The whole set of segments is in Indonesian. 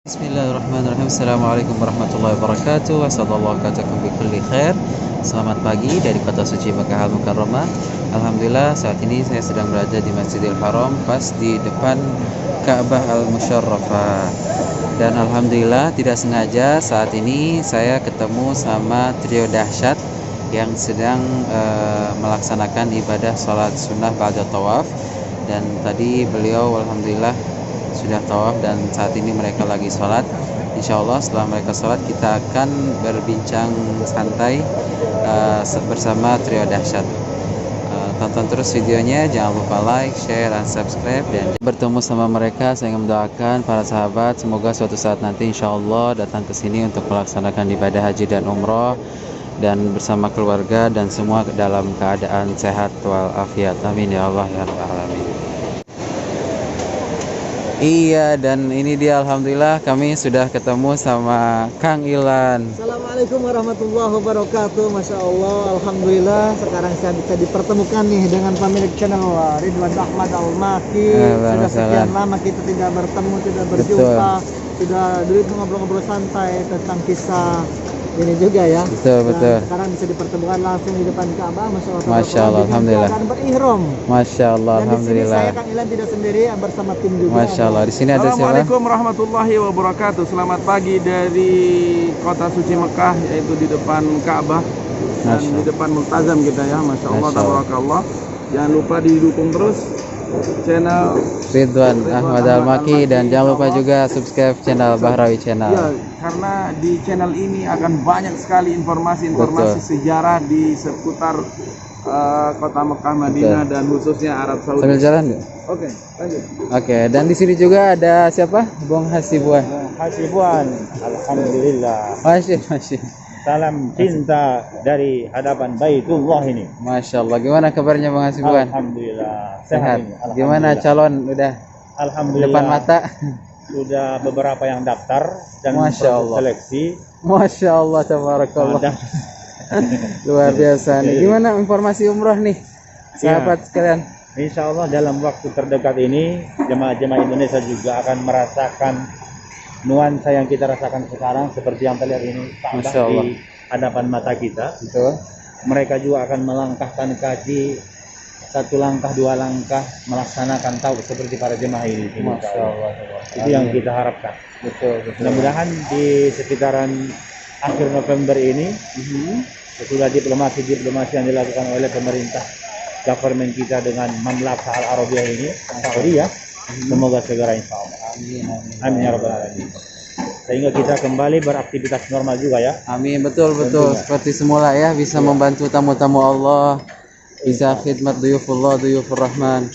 Bismillahirrahmanirrahim. Assalamualaikum warahmatullahi wabarakatuh. Wassalamualaikum bikulli khair. Selamat pagi dari kota suci Makkah Al-Mukarramah. Alhamdulillah saat ini saya sedang berada di Masjidil Haram, pas di depan Ka'bah Al-Musyarrafah. Dan alhamdulillah tidak sengaja saat ini saya ketemu sama trio dahsyat yang sedang melaksanakan ibadah sholat sunnah ba'da tawaf. Dan tadi beliau alhamdulillah sudah tawaf dan saat ini mereka lagi sholat. Insya Allah setelah mereka sholat kita akan berbincang santai bersama trio dahsyat. Tonton terus videonya, jangan lupa like, share, dan subscribe. Dan bertemu sama mereka, saya ingin mendoakan para sahabat semoga suatu saat nanti insya Allah datang ke sini untuk melaksanakan ibadah haji dan umroh dan bersama keluarga dan semua dalam keadaan sehat walafiat. Amin ya Allah ya rabbal alamin. Iya, dan ini dia alhamdulillah kami sudah ketemu sama Kang Ilan. Assalamualaikum warahmatullahi wabarakatuh. Masya Allah, alhamdulillah sekarang saya bisa dipertemukan nih dengan pemilik channel Ridwan Ahmad Al-Maki. Sudah sekian lama kita tidak bertemu, tidak berjumpa. Sudah dulu ngobrol-ngobrol santai tentang kisah ini juga ya. Betul. Sekarang bisa dipertemukan langsung di depan Ka'bah. Masya Allah, alhamdulillah. Dan berihram. Masya Allah, dan alhamdulillah. Di sini saya Kang Ilan tidak sendiri, bersama tim juga. Masya Allah. Di sini ada siapa? Assalamualaikum warahmatullahi wabarakatuh. Selamat pagi dari kota suci Mekah, yaitu di depan Ka'bah dan di depan Multazam kita ya. Masya Allah, tabarakallah. Jangan lupa didukung terus channel Ridwan Ahmad Al-Maki dan jangan lupa juga subscribe channel Bahrawi Channel. Ya, karena di channel ini akan banyak sekali informasi-informasi sejarah di seputar kota Mekah, Madinah dan khususnya Arab Saudi. Sambil jalan yuk. Oke, lanjut. Oke, dan di sini juga ada siapa? Bung Hasibuan. Hasibuan, alhamdulillah. Masih. Salam cinta dari hadapan Baitullah ini. Masya Allah. Gimana kabarnya Bung Hasibuan? Alhamdulillah. Sehat. Alhamdulillah. Gimana calon udah? Alhamdulillah. Depan mata. Sudah beberapa yang daftar dan Masya Allah. seleksi. Masya Allah, tabarakallah. Luar biasa nih. Gimana informasi umroh nih, sahabat sekalian? Insya Allah dalam waktu terdekat ini jemaah-jemaah Indonesia juga akan merasakan nuansa yang kita rasakan sekarang seperti yang terlihat ini Masya Allah. di hadapan mata kita. Betul. Mereka juga akan melangkahkan kaki satu langkah dua langkah melaksanakan tawaf seperti para jemaah ini. Masya Allah. Itu yang kita harapkan. Betul. Mudah-mudahan di sekitaran akhir November ini sesudah diplomasi yang dilakukan oleh pemerintah government kita dengan Mamlakah Al Arabiyah ini, Saudi ya, semoga segera insya Allah. Amin ya rabbal alamin. Sehingga kita kembali beraktivitas normal juga ya. Amin, betul. Seperti semula ya, bisa membantu tamu-tamu Allah, bisa khidmat duyufullah, duyufur rahman.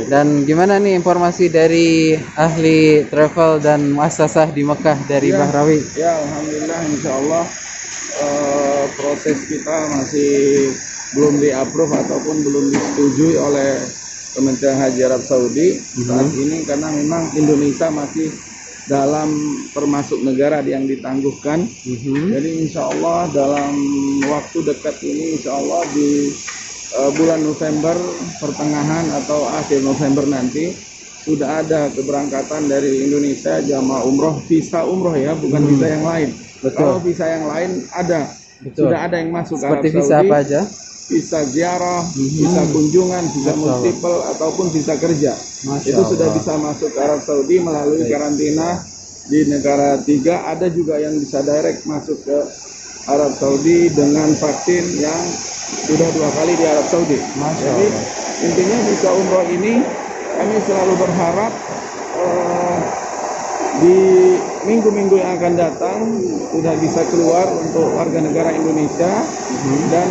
Dan gimana nih informasi dari ahli travel dan muassasah di Mekah dari Bahrawi? Ya, alhamdulillah, insya Allah proses kita masih belum di-approve ataupun belum disetujui oleh Kementerian Haji Arab Saudi saat ini, karena memang Indonesia masih dalam termasuk negara yang ditangguhkan. Jadi insya Allah dalam waktu dekat ini, insya Allah di bulan November pertengahan atau akhir November nanti sudah ada keberangkatan dari Indonesia jamaah umroh, visa umroh ya, bukan visa yang lain. Kalau visa yang lain ada, sudah ada yang masuk ke Arab Saudi. Seperti visa apa aja? Visa ziarah, visa kunjungan, visa multiple ataupun visa kerja. Itu sudah bisa masuk ke Arab Saudi melalui karantina di negara 3. Ada juga yang bisa direct masuk ke Arab Saudi dengan vaksin yang sudah 2 kali di Arab Saudi. Jadi intinya visa umroh ini kami selalu berharap di minggu-minggu yang akan datang sudah bisa keluar untuk warga negara Indonesia. Dan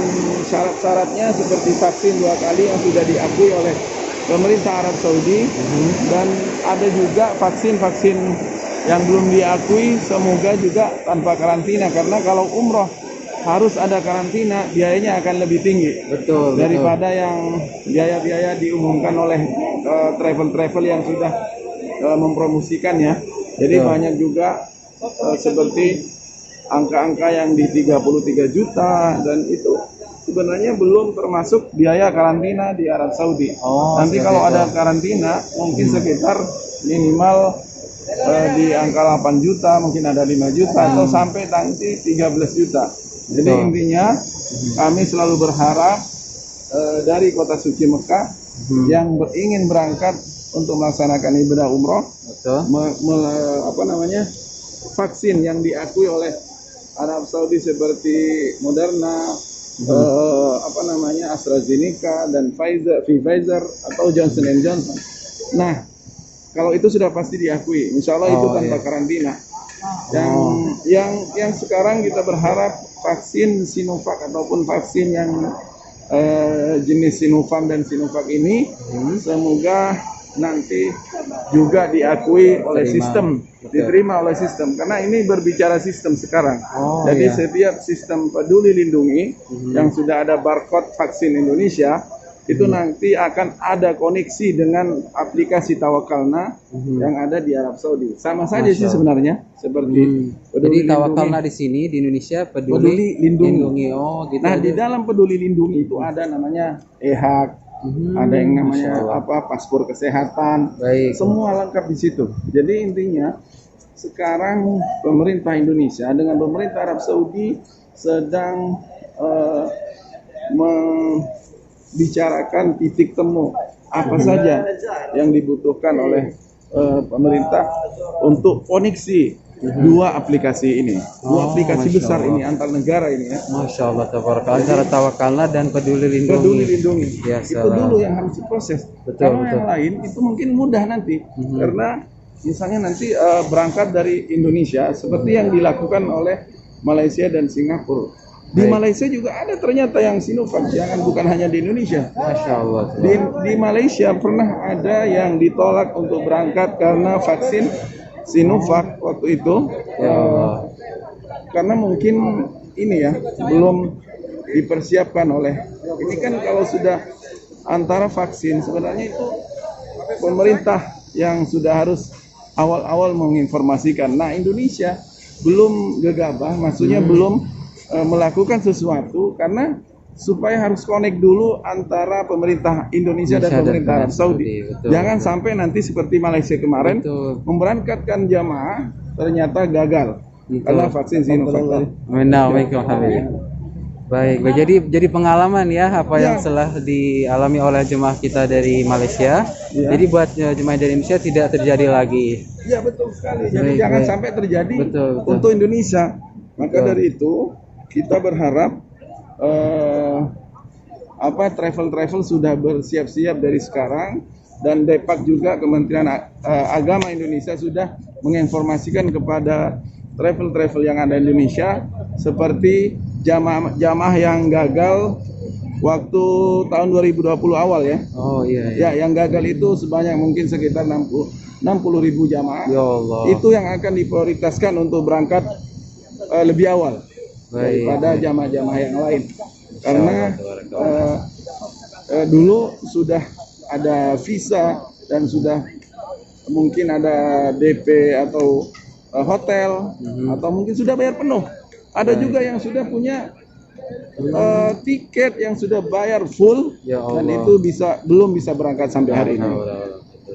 syarat-syaratnya seperti vaksin 2 kali yang sudah diakui oleh pemerintah Arab Saudi. Dan ada juga vaksin-vaksin yang belum diakui, semoga juga tanpa karantina, karena kalau umroh harus ada karantina, biayanya akan lebih tinggi daripada yang biaya-biaya diumumkan oleh travel-travel yang sudah mempromosikan ya. Jadi banyak juga seperti angka-angka yang di 33 juta, dan itu sebenarnya belum termasuk biaya karantina di Arab Saudi. Nanti kalau ada karantina mungkin sekitar minimal di angka 8 juta, mungkin ada 5 juta atau sampai nanti 13 juta. Jadi Betul. intinya kami selalu berharap dari kota suci Mekah yang ingin berangkat untuk melaksanakan ibadah umroh, Betul. vaksin yang diakui oleh Arab Saudi seperti Moderna, AstraZeneca dan Pfizer atau Johnson Johnson. Nah, kalau itu sudah pasti diakui, insya Allah itu tanpa karantina. Yang sekarang kita berharap vaksin Sinovac ataupun vaksin yang jenis Sinovac dan Sinovac ini semoga nanti juga diakui oleh sistem, diterima oleh sistem, karena ini berbicara sistem sekarang. Jadi setiap sistem peduli lindungi yang sudah ada barcode vaksin Indonesia itu nanti akan ada koneksi dengan aplikasi Tawakalna yang ada di Arab Saudi. Sama saja sih sebenarnya seperti Jadi Tawakalna di sini di Indonesia peduli lindungi. Oh, gitu. Nah, di dalam peduli lindungi itu ada namanya e-hak, ada yang namanya paspor kesehatan. Baik. Semua lengkap di situ. Jadi intinya sekarang pemerintah Indonesia dengan pemerintah Arab Saudi sedang membicarakan titik temu apa saja yang dibutuhkan oleh pemerintah untuk koneksi dua aplikasi ini, dua aplikasi besar ini antar negara ini ya. Masya Allah, tabarakallah. Antara Tawakalna dan peduli lindungi. Peduli lindungi. Ya, itu dulu yang harus diproses. Kalau yang lain itu mungkin mudah nanti, karena misalnya nanti berangkat dari Indonesia seperti yang dilakukan oleh Malaysia dan Singapura. Di Malaysia juga ada ternyata yang Sinovac, jangan bukan hanya di Indonesia. Masya Allah. Di Malaysia pernah ada yang ditolak untuk berangkat karena vaksin Sinovac waktu itu, karena mungkin ini ya belum dipersiapkan oleh. Ini kan kalau sudah antara vaksin sebenarnya itu pemerintah yang sudah harus awal-awal menginformasikan. Nah, Indonesia belum gegabah, maksudnya belum melakukan sesuatu karena supaya harus connect dulu antara pemerintah Indonesia dan pemerintah Arab Saudi. Jangan sampai nanti seperti Malaysia kemarin memberangkatkan jamaah ternyata gagal karena vaksin Sinovac. Baik, jadi pengalaman ya apa yang telah dialami oleh jemaah kita dari Malaysia. Jadi buat jemaah dari Indonesia tidak terjadi lagi. Iya, betul sekali. Jadi jangan sampai terjadi untuk Indonesia. Maka dari itu kita berharap travel sudah bersiap-siap dari sekarang, dan Depak juga Kementerian Agama Indonesia sudah menginformasikan kepada travel yang ada di Indonesia seperti jamaah yang gagal waktu tahun 2020 awal ya. Oh iya. Ya, yang gagal itu sebanyak mungkin sekitar 60.000 jamaah. Ya Allah. Itu yang akan diprioritaskan untuk berangkat lebih awal daripada jamaah-jamaah yang lain, karena dulu sudah ada visa dan sudah mungkin ada DP atau hotel atau mungkin sudah bayar penuh. Ada juga yang sudah punya tiket yang sudah bayar full dan itu belum bisa berangkat sampai hari ini.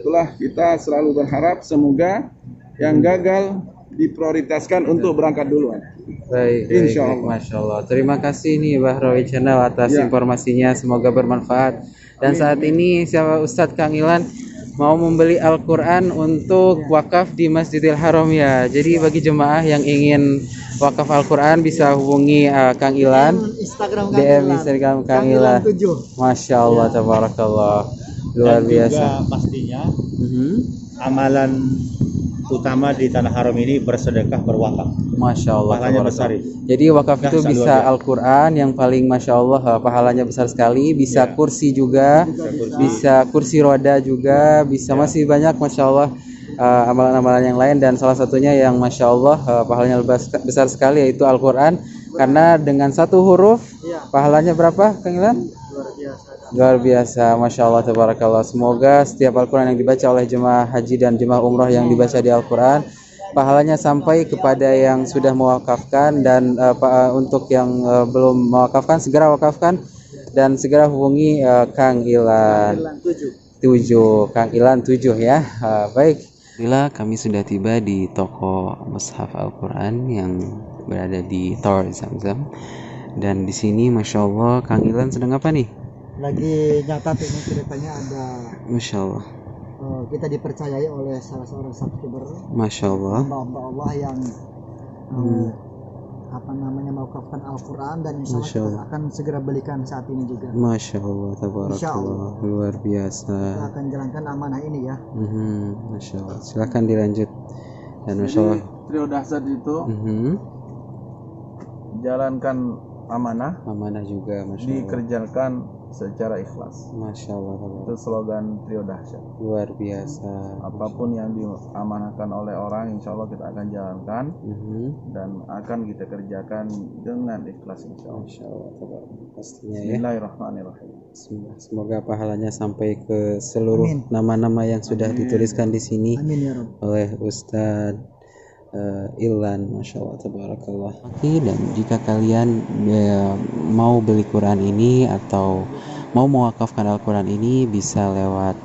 Itulah kita selalu berharap semoga yang gagal diprioritaskan untuk berangkat duluan. Baik, Insya Allah. Masya Allah. Terima kasih nih Bahrawi Channel atas informasinya, semoga bermanfaat. Dan saat ini siapa Ustadz Kang Ilan mau membeli Al-Quran untuk wakaf di Masjidil Haram ya. Jadi bagi jemaah yang ingin wakaf Al-Quran bisa hubungi Kang Ilan, DM Instagram Kang Ilan. Masya Allah, tabarakallah, luar biasa. Juga pastinya amalan utama di tanah haram ini bersedekah, berwakaf. Masya Allah, pahalanya besar. Jadi wakaf itu bisa Al-Quran yang paling Masya Allah pahalanya besar sekali. Bisa kursi juga, bisa kursi roda juga, bisa masih banyak Masya Allah amalan-amalan yang lain. Dan salah satunya yang Masya Allah pahalanya besar sekali yaitu Al-Quran. Karena dengan satu huruf pahalanya berapa Kang Ilan? Luar biasa, Masya Allah, tabarakallah. Semoga setiap Al-Quran yang dibaca oleh jemaah haji dan jemaah umrah yang dibaca di Al-Quran, pahalanya sampai kepada yang sudah mewakafkan. Dan untuk yang belum mewakafkan, segera wakafkan dan segera hubungi Kang Ilan 7, Kang Ilan 7 ya. Baik, Alhamdulillah kami sudah tiba di toko Mushaf Al-Quran yang berada di Tower Zamzam. Dan di sini Masya Allah Kang Ilan sedang apa nih? Lagi nyatat ini ceritanya ada Masya Allah. kita dipercayai oleh salah seorang subscriber, Masya Allah. hamba-hamba Allah yang mewakafkan Al-Quran, dan insya Allah Masya kita Allah. akan segera belikan saat ini juga. Masya Allah, Insya tabarakallah, Allah. luar biasa. Kita akan jalankan amanah ini ya. Masya Allah, silakan dilanjut. Dan Masya Allah. Trio dahsyat itu jalankan amanah, Amanah juga, Masya Allah. dikerjakan secara ikhlas. Masya Allah, Itu tabarakallah. slogan trio dahsyat. Luar biasa. Apapun yang diamanahkan oleh orang, insya Allah kita akan jalankan dan akan kita kerjakan dengan ikhlas, insya Allah. Masya Allah, tabarakallah. Pastinya ya. Bismillahirrahmanirrahim. Semoga pahalanya sampai ke seluruh Amin. nama-nama yang sudah dituliskan di sini Amin ya Rabb. oleh Ustadz Ilan, Masya Allah, tabarakallah. Oke, dan jika kalian mau beli Quran ini atau mau mewakafkan Al-Quran ini, bisa lewat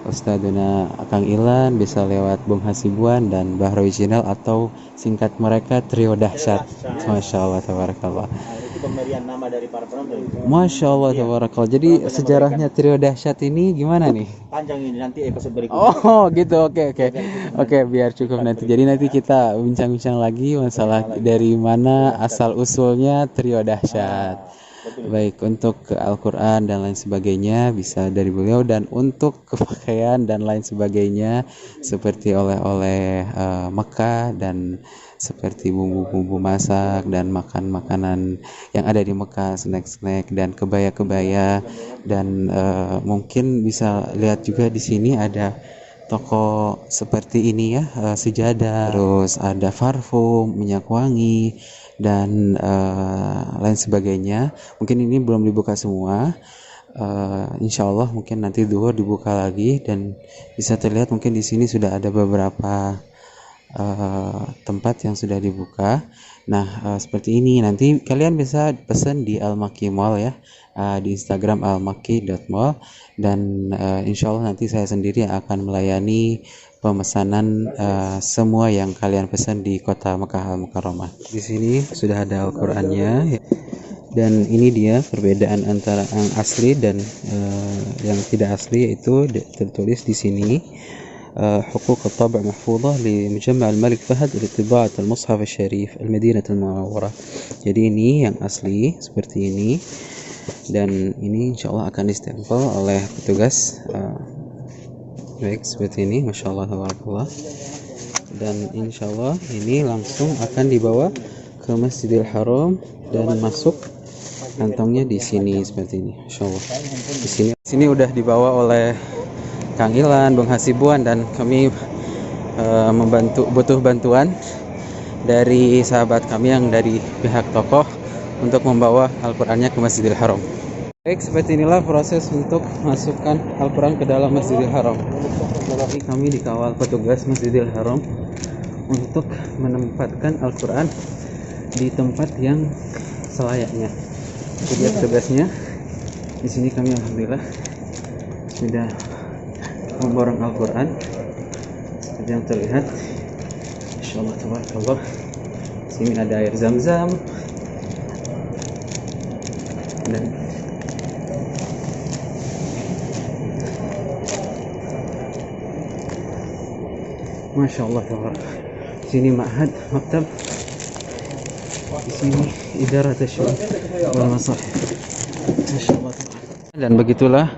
Ustadzuna Kang Ilan, bisa lewat Bung Hasibuan dan Bahrawi Channel, atau singkat mereka Trio Dahsyat. Masya Allah, tabarakallah. Itu pemberian nama dari para penonton. Masya Allah, tabarakallah. Jadi sejarahnya Trio Dahsyat ini gimana nih? Panjang ini, nanti episode berikutnya. Oh gitu, oke, biar cukup nanti. Jadi nanti kita bincang-bincang lagi masalah dari mana asal usulnya Trio Dahsyat. Baik, untuk ke Al-Quran dan lain sebagainya bisa dari beliau, dan untuk kepakaian dan lain sebagainya seperti oleh-oleh Mekah, dan seperti bumbu-bumbu masak dan makanan yang ada di Mekah, snack-snack dan kebaya-kebaya, dan mungkin bisa lihat juga di sini ada toko seperti ini ya, sejadah, terus ada parfum, minyak wangi dan lain sebagainya. Mungkin ini belum dibuka semua. Insya Allah mungkin nanti duhur dibuka lagi, dan bisa terlihat mungkin di sini sudah ada beberapa tempat yang sudah dibuka. Nah, seperti ini nanti kalian bisa pesan di Al-Maki Mall ya, di Instagram almaki.mall, dan insya Allah nanti saya sendiri yang akan melayani pemesanan semua yang kalian pesan di kota Mekah Al-Mukarramah. Di sini sudah ada Al-Qur'annya, dan ini dia perbedaan antara yang asli dan yang tidak asli, yaitu tertulis di sini حقوق الطبع محفوظة لمجمع الملك فهد لطباعة المصحف الشريف المدينة المنورة. Jadi ini yang asli seperti ini, dan ini insya Allah akan distempel oleh petugas. Baik, seperti ini, Masya Allah, tabarakallah. Dan insya Allah ini langsung akan dibawa ke Masjidil Haram dan masuk kantongnya di sini seperti ini, Masya Allah. Di sini udah dibawa oleh Kang Ilan, Bung Hasibuan, dan kami butuh bantuan dari sahabat kami yang dari pihak toko untuk membawa Al-Qur'annya ke Masjidil Haram. Baik, seperti inilah proses untuk masukkan Al-Qur'an ke dalam Masjidil Haram. Jadi kami dikawal petugas Masjidil Haram untuk menempatkan Al-Qur'an di tempat yang selayaknya. Itu dia petugasnya. Di sini kami alhamdulillah sudah memborong Al-Quran seperti yang terlihat. Insyaallah, tabarakallah. Sini ada air zam-zam, dan Masya Allah, tabarakallah. Sini ma'had, maktab. Di sini idarat asy'ur wal masahif. Masya Allah. Dan begitulah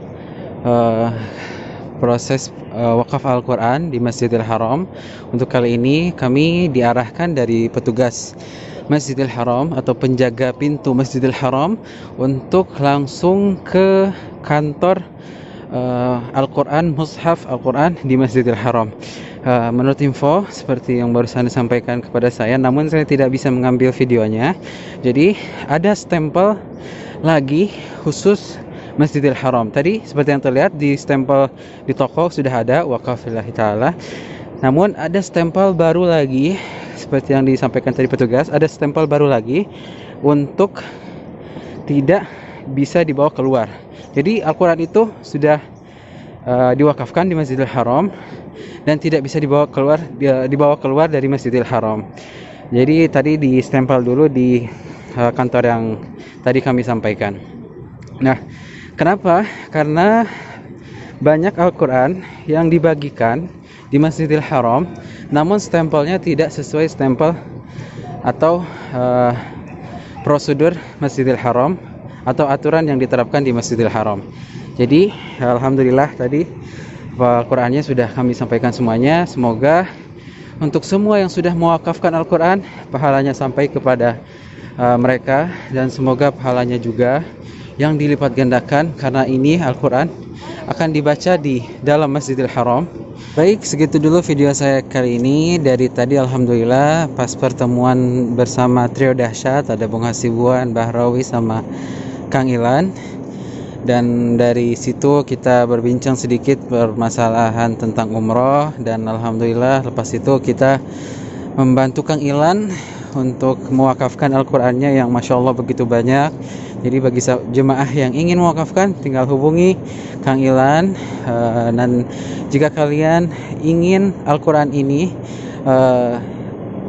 proses wakaf Al-Quran di Masjidil Haram. Untuk kali ini kami diarahkan dari petugas Masjidil Haram atau penjaga pintu Masjidil Haram untuk langsung ke kantor Al-Quran, Mushaf Al-Quran di Masjidil Haram. Menurut info seperti yang barusan disampaikan kepada saya, namun saya tidak bisa mengambil videonya. Jadi ada stempel lagi khusus Masjidil Haram. Tadi seperti yang terlihat di stempel di toko sudah ada waqafillahi ta'ala. Namun ada stempel baru lagi seperti yang disampaikan tadi petugas, ada stempel baru lagi untuk tidak bisa dibawa keluar. Jadi Al-Quran itu sudah diwakafkan di Masjidil Haram, dan tidak bisa dibawa keluar dari Masjidil Haram. Jadi tadi di stempel dulu di kantor yang tadi kami sampaikan. Nah, kenapa? Karena banyak Al-Quran yang dibagikan di Masjidil Haram, namun stempelnya tidak sesuai stempel atau prosedur Masjidil Haram atau aturan yang diterapkan di Masjidil Haram. Jadi alhamdulillah tadi Al-Qurannya sudah kami sampaikan semuanya. Semoga untuk semua yang sudah mewakafkan Al-Quran, pahalanya sampai kepada mereka, dan semoga pahalanya juga yang dilipat gandakan, karena ini Al-Quran akan dibaca di dalam Masjidil Haram. Baik, segitu dulu video saya kali ini. Dari tadi alhamdulillah pas pertemuan bersama trio dahsyat, ada Bung Hasibuan, Bahrawi sama Kang Ilan. Dan dari situ kita berbincang sedikit permasalahan tentang umroh, dan alhamdulillah lepas itu kita membantu Kang Ilan untuk mewakafkan Al-Qur'annya yang Masya Allah begitu banyak. Jadi bagi jemaah yang ingin mewakafkan, tinggal hubungi Kang Ilan. Dan jika kalian ingin Al-Quran ini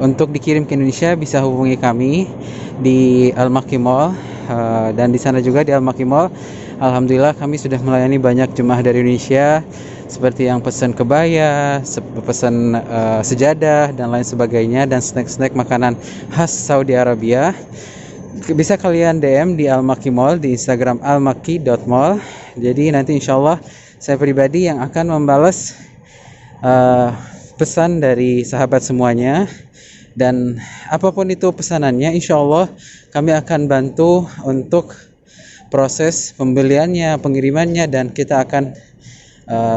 untuk dikirim ke Indonesia, bisa hubungi kami di Al-Makki Mall. Dan di sana juga di Al-Makki Mall, alhamdulillah kami sudah melayani banyak jemaah dari Indonesia, seperti yang pesan kebaya, pesan sejadah dan lain sebagainya, dan snack-snack makanan khas Saudi Arabia. Bisa kalian DM di Al-Makki Mall di Instagram almakki.mall. Jadi nanti insya Allah saya pribadi yang akan membalas pesan dari sahabat semuanya, dan apapun itu pesanannya, insya Allah kami akan bantu untuk proses pembeliannya, pengirimannya, dan kita akan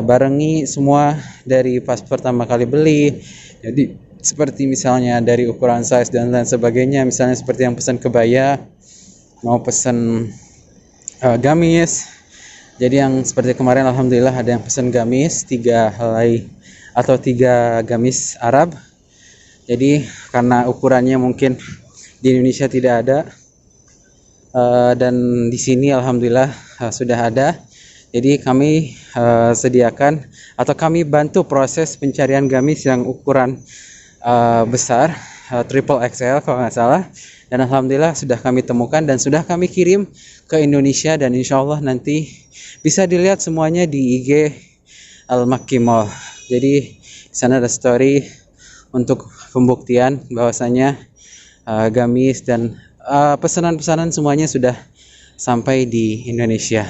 barengi semua dari pas pertama kali beli. Jadi seperti misalnya dari ukuran size dan lain sebagainya, misalnya seperti yang pesan kebaya, mau pesan gamis. Jadi yang seperti kemarin alhamdulillah ada yang pesan gamis 3 helai atau 3 gamis Arab. Jadi karena ukurannya mungkin di Indonesia tidak ada, dan di sini alhamdulillah sudah ada. Jadi kami sediakan atau kami bantu proses pencarian gamis yang ukuran besar, triple XL kalau nggak salah, dan alhamdulillah sudah kami temukan dan sudah kami kirim ke Indonesia, dan insya Allah nanti bisa dilihat semuanya di IG Al-Makki Mall. Jadi di sana ada story untuk pembuktian bahwasanya gamis dan pesanan-pesanan semuanya sudah sampai di Indonesia.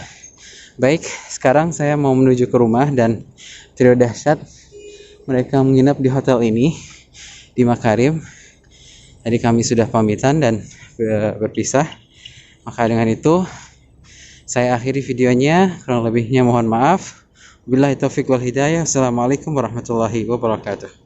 Baik, sekarang saya mau menuju ke rumah, dan trio dahsyat mereka menginap di hotel ini di Makarim. Jadi kami sudah pamitan dan berpisah. Maka dengan itu saya akhiri videonya. Kurang lebihnya mohon maaf. Wabillahi taufiq wal hidayah. Assalamualaikum warahmatullahi wabarakatuh.